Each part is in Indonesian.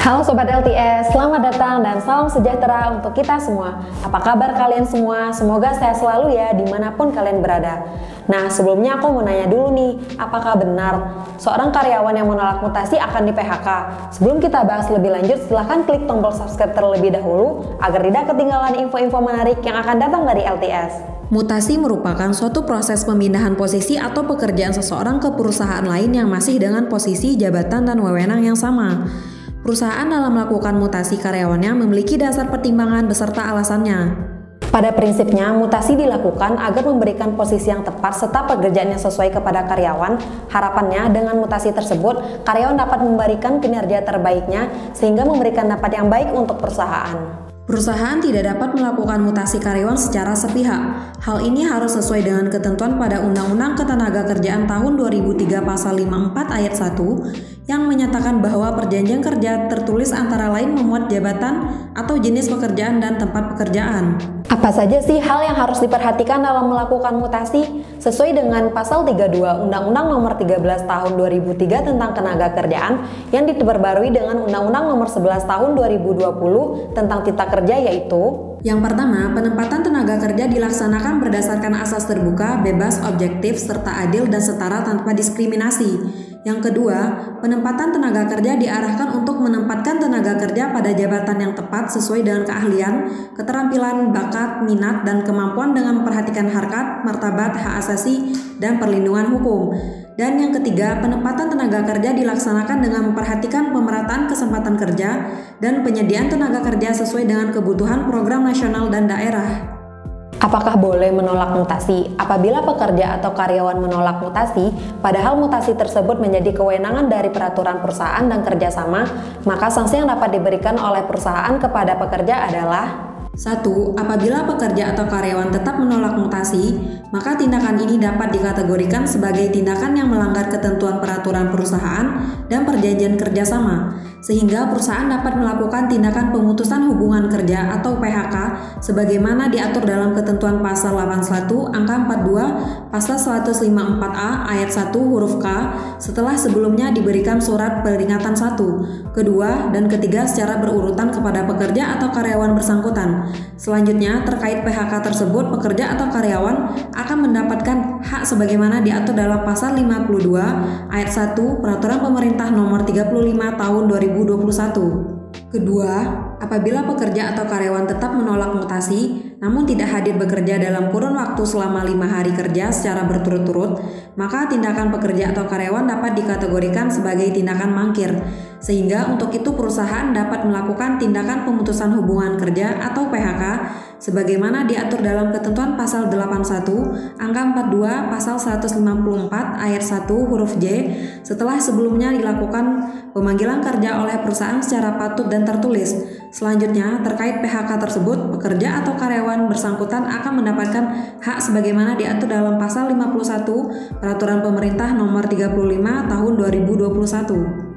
Halo Sobat LTS, selamat datang dan salam sejahtera untuk kita semua. Apa kabar kalian semua? Semoga sehat selalu ya dimanapun kalian berada. Nah sebelumnya aku mau nanya dulu nih, apakah benar seorang karyawan yang menolak mutasi akan di PHK? Sebelum kita bahas lebih lanjut, silahkan klik tombol subscribe terlebih dahulu agar tidak ketinggalan info-info menarik yang akan datang dari LTS. Mutasi merupakan suatu proses pemindahan posisi atau pekerjaan seseorang ke perusahaan lain yang masih dengan posisi, jabatan, dan wewenang yang sama. Perusahaan dalam melakukan mutasi karyawannya memiliki dasar pertimbangan beserta alasannya. Pada prinsipnya, mutasi dilakukan agar memberikan posisi yang tepat serta pekerjaan yang sesuai kepada karyawan. Harapannya dengan mutasi tersebut, karyawan dapat memberikan kinerja terbaiknya sehingga memberikan dampak yang baik untuk perusahaan. Perusahaan tidak dapat melakukan mutasi karyawan secara sepihak. Hal ini harus sesuai dengan ketentuan pada Undang-Undang Ketenagakerjaan tahun 2003 Pasal 54 Ayat 1 yang menyatakan bahwa perjanjian kerja tertulis antara lain memuat jabatan atau jenis pekerjaan dan tempat pekerjaan. Apa saja sih hal yang harus diperhatikan dalam melakukan mutasi? Sesuai dengan Pasal 32 Undang-Undang Nomor 13 Tahun 2003 tentang Ketenagakerjaan yang diperbarui dengan Undang-Undang Nomor 11 Tahun 2020 tentang Cipta Kerja, yaitu yang pertama, penempatan tenaga kerja dilaksanakan berdasarkan asas terbuka, bebas, objektif, serta adil dan setara tanpa diskriminasi. Yang kedua, penempatan tenaga kerja diarahkan untuk menempatkan tenaga kerja pada jabatan yang tepat sesuai dengan keahlian, keterampilan, bakat, minat, dan kemampuan dengan memperhatikan harkat, martabat, hak asasi, dan perlindungan hukum. Dan yang ketiga, penempatan tenaga kerja dilaksanakan dengan memperhatikan pemerataan kesempatan kerja dan penyediaan tenaga kerja sesuai dengan kebutuhan program nasional dan daerah. Apakah boleh menolak mutasi? Apabila pekerja atau karyawan menolak mutasi, padahal mutasi tersebut menjadi kewenangan dari peraturan perusahaan dan kerjasama, maka sanksi yang dapat diberikan oleh perusahaan kepada pekerja adalah 1. Apabila pekerja atau karyawan tetap menolak mutasi, maka tindakan ini dapat dikategorikan sebagai tindakan yang melanggar ketentuan peraturan perusahaan dan perjanjian kerjasama, sehingga perusahaan dapat melakukan tindakan pemutusan hubungan kerja atau PHK sebagaimana diatur dalam ketentuan Pasal 81 Angka 42 Pasal 154A Ayat 1 huruf K setelah sebelumnya diberikan surat peringatan 1, kedua, dan ketiga secara berurutan kepada pekerja atau karyawan bersangkutan. Selanjutnya, terkait PHK tersebut, pekerja atau karyawan akan mendapatkan hak sebagaimana diatur dalam Pasal 52 Ayat 1 Peraturan Pemerintah Nomor 35 Tahun 2021. Kedua, apabila pekerja atau karyawan tetap menolak mutasi, namun tidak hadir bekerja dalam kurun waktu selama 5 hari kerja secara berturut-turut, maka tindakan pekerja atau karyawan dapat dikategorikan sebagai tindakan mangkir, sehingga untuk itu perusahaan dapat melakukan tindakan pemutusan hubungan kerja atau PHK sebagaimana diatur dalam ketentuan Pasal 81 Angka 42 Pasal 154 Ayat 1 huruf J setelah sebelumnya dilakukan pemanggilan kerja oleh perusahaan secara patut dan tertulis. Selanjutnya, terkait PHK tersebut, pekerja atau karyawan bersangkutan akan mendapatkan hak sebagaimana diatur dalam Pasal 51 Peraturan Pemerintah Nomor 35 Tahun 2021.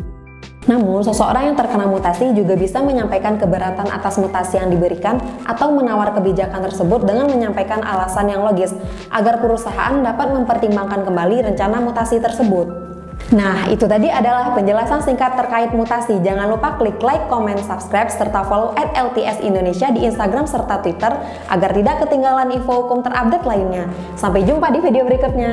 Namun, seseorang yang terkena mutasi juga bisa menyampaikan keberatan atas mutasi yang diberikan atau menawar kebijakan tersebut dengan menyampaikan alasan yang logis agar perusahaan dapat mempertimbangkan kembali rencana mutasi tersebut. Nah, itu tadi adalah penjelasan singkat terkait mutasi. Jangan lupa klik like, comment, subscribe, serta follow @LTS Indonesia di Instagram serta Twitter agar tidak ketinggalan info hukum terupdate lainnya. Sampai jumpa di video berikutnya.